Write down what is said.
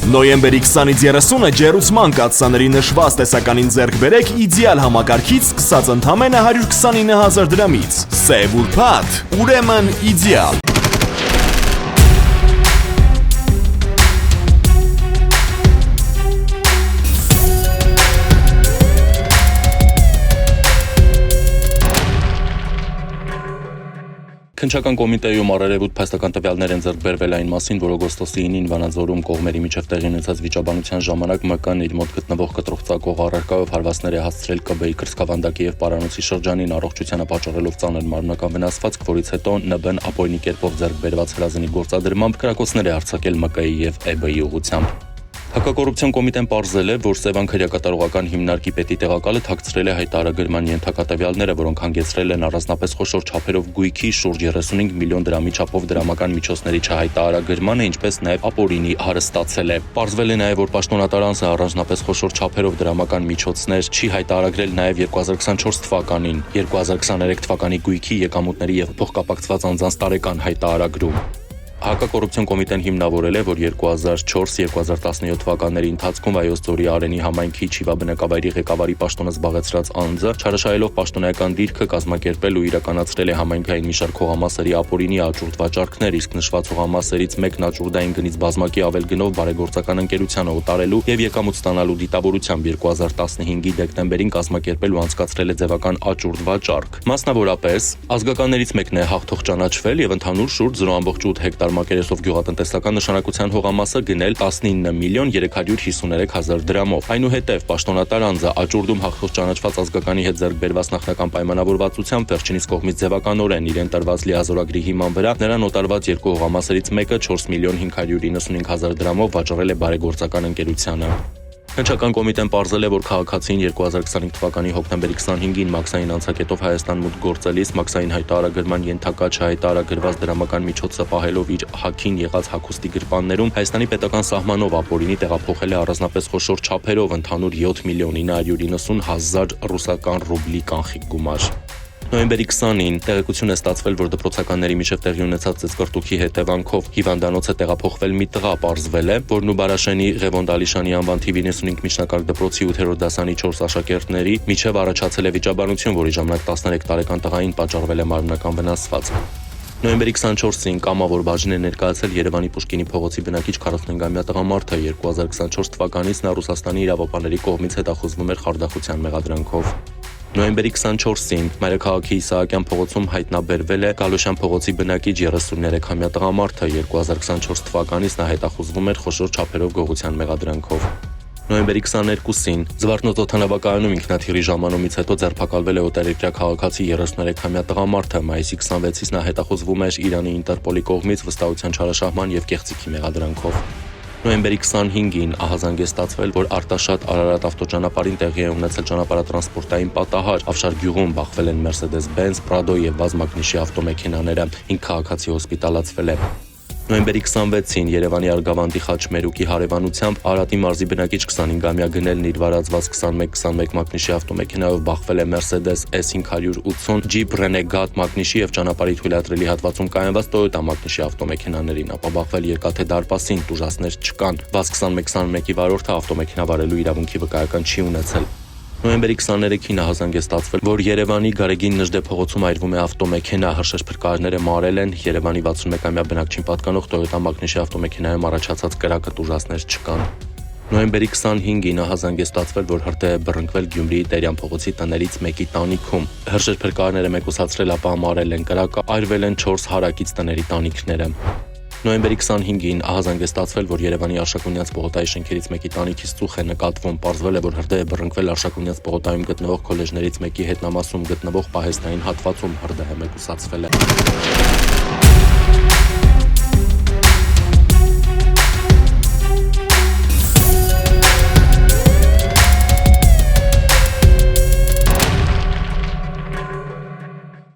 Նոյեմբերի 20-ից 30-ը ջեռուցման կաթսաների նշված տեսականին ձեռք բերեք իդեալ համակարգից սկսած ընդամենը 129,000 դրամից։ Սև ուրբաթ, ուրեմն իդեալ։ Քննչական կոմիտեում առերևույթ փաստական տվյալներ են ձեռք բերվել այն մասին, որ օգոստոսի 9-ին Վանաձորում կողմերի միջև տեղի ունեցած վիճաբանության ժամանակ ՄԿ-ն իր մոտ գտնվող կտրուկ ծակող առարկայով հարվածներ է հասցրել ԿԲ-ի Կրծքավանդակի եւ Պարանոցի շրջանին առողջությանը պատճառելով ծանր մարմնական վնասվածք, որից հետո ՆԲ-ն ապօրինի կերպով ձեռք բերված հրազենի գործադրմամբ կրակոցներ է արձակել ՄԿ-ի եւ ԷԲ-ի ուղղությամբ։ Հակակոռուպցիոն կոմիտեն պարզել է, որ Սևան քրեակատարողական հիմնարկի պետի տեղակալը թաքցրել է հայտարարագրման ենթակա տվյալները, որոնք հանգեցրել են առանձնապես խոշոր չափերով գույքի շուրջ 35 միլիոն դրամի չափով դրամական միջոցների չհայտարարագրմանը, ինչպես նաև ապօրինի հարստացել է։ Պարզվել է նաև, որ պաշտոնատար անձը առանձնապես խոշոր չափերով դրամական միջոցներ չի հայտարարագրել նաև 2024 թվականին, 2023 թվականի գույքի, եկամուտների եւ փոխկապակցված անձանց տարեկան հայտարարագրում։ Հակակոռուպցիոն կոմիտեն հիմնավորել է, որ 2004-2017 թվականների ընթացքում Վայոց ձորի Արենի համայնքի Չիվա բնակավայրի ղեկավարի պաշտոնը զբաղեցրած անձը չարաշահելով պաշտոնայական դիրքը կազմակերպել ու իրականացրել է համայնքային մի շարք հողամասերի ապօրինի աճուրդ վաճառքներ, իսկ նշված հողամասերից մեկն աճուրդային գնից բազմակի ավել գնով բարեգործական ընկերությանը օտարելու եւ եկամուտ ստանալու դիտավորությամբ 2015-ի դեկտեմբերին կազմակերպել ու անցկացրել է ձևական աճուրդ վաճառք։ Մասնավորապես, ազգականներից մեկն է հաղթող ճանաչվել եւ ընդհանուր շուրջ 0.8 հեկտար մակերեսով գյուղատնտեսական նշանակության հողամասը գնել 19 միլիոն 353 հազար դրամով։ Այնուհետև պաշտոնատար անձը աճուրդում հաղթող ճանաչված ազգականի հետ ձեռք բերված նախնական պայմանավորվածությամբ վերջինիս կողմից ձևականորեն իրեն տրված լիազորագրի հիման վրա նրան օտարված երկու հողամասերից մեկը 4 միլիոն 595 հազար դրամով վաճառել է բարեգործական ընկերությանը։ Քննչական կոմիտեն պարզել է, որ քաղաքացին 2025 թվականի հոկտեմբերի 25-ին մաքսային անցակետով Հայաստան մուտք գործելիս մաքսային հայտարարագրման ենթակա չհայտարարագրված դրամական միջոցը պահելով իր հագին եղած հագուստի գրպաններում Հայաստանի պետական սահմանով ապօրինի տեղափոխել է առանձնապես խոշոր չափերով ընդհանուր 7 միլիոն 990 հազար ռուսական ռուբլի կանխիկ գումար։ Նոյեմբերի 20-ին տեղեկություն է ստացվել, որ դպրոցականների միջև տեղի ունեցած ծծկռտուքի հետևանքով հիվանդանոց է տեղափոխվել մի տղա, պարզվել է, որ Նուբարաշենի Ղևոն Դալիշյանի անվան թիվ 95 միջնակարգ դպրոցի 8-րդ դասանի 4 աշակերտների միջև առաջացել է վիճաբանություն, որի ժամանակ 13 տարեկան տղային պատճառվել է մարմնական վնասվածք։ Նոյեմբերի 24-ին կամավոր բաժին է ներկայացել Երևանի Պուշկինի փողոցի բնակիչ 45-ամյա տղամարդը 2024 թվականից նա Ռուսաստանի իրավապահների կողմից հետախուզվում էր խարդախության մեղադրանքով։ Նոյեմբերի 24-ին Մայրաքաղաքի Իսահակյան փողոցում հայտնաբերվել է Գալուշյան փողոցի բնակիչ 33-ամյա տղամարդը 2024 թվականից նա հետախուզվում էր խոշոր չափերով գողության մեղադրանքով։ Նոյեմբերի 22-ին Զվարթնոց օդանավակայանում ինքնաթիռի ժամանումից հետո ձերբակալվել է օտարերկրյա քաղաքացի 33-ամյա տղամարդը, մայիսի 26-ից նա հետախուզվում էր Իրանի Ինտերպոլի կողմից վստահության չարաշահման եւ կեղծիքի մեղադրանքով։ Նոյեմբերի 25-ին ահազանգ է ստացվել, որ Արտաշատ Արարատ ավտոճանապարհին տեղի է ունեցել ճանապարհատրանսպորտային պատահար։ Ավշար գյուղում բախվել են Mercedes-Benz, Prado եւ վազ մակնիշի ավտոմեքենաները։ 5 քաղաքացի հոսպիտալացվել է։ Նոյեմբերի 26-ին Երևանի Արգավանդի Խաչմերուկի հարևանությամբ Արատի մարզի բնակիչ 25-ամյա գնելն իր վարածված 21 մակնիշի ավտոմեքենայով բախվել է Mercedes S580 Jeep Renegade մակնիշի եւ ճանապարհի թույլատրելի հատվածում կայանված Toyota մակնիշի ավտոմեքենաներին, ապա բախվել Երկաթե դարպասին, տուժածներ չկան։ վազ 21-21-ի վարորդը ավտոմեքենա վարելու իրավունքի վկայական չի ունեցել։ Նոյեմբերի 23-ին ահազանգ է ստացվել, որ Երևանի Գարեգին Նժդե փողոցում այրվում է ավտոմեքենա, հրշեջ փրկարարները մարել են, Երևանի 61-ամյա բնակչին պատկանող Toyota մակնիշի ավտոմեքենայում առաջացած կրակը տուժածներ չկան։ Նոյեմբերի 25-ին ահազանգ է ստացվել, որ հրդեհ է բռնկվել Գյումրիի Տերյան փողոցի տներից մեկի տանիքում։ Հրշեջ փրկարարները մեկուսացրել, ապա մարել են կրակը, այրվել են 4 հարակից տների տանիքները։ Նոյեմբերի 25-ին ահազանգ է ստացվել, որ Երևանի Արշակունյաց պողոտայի շենքերից մեկի տանիքից ծուխ է նկատվում, պարզվել է, որ հրդեհ է բռնկվել Արշակունյաց պողոտայում գտնվող քոլեջներից մեկի հետնամասում գտնվող պահեստային հատվածում, հրդեհը մեկուսացվել է։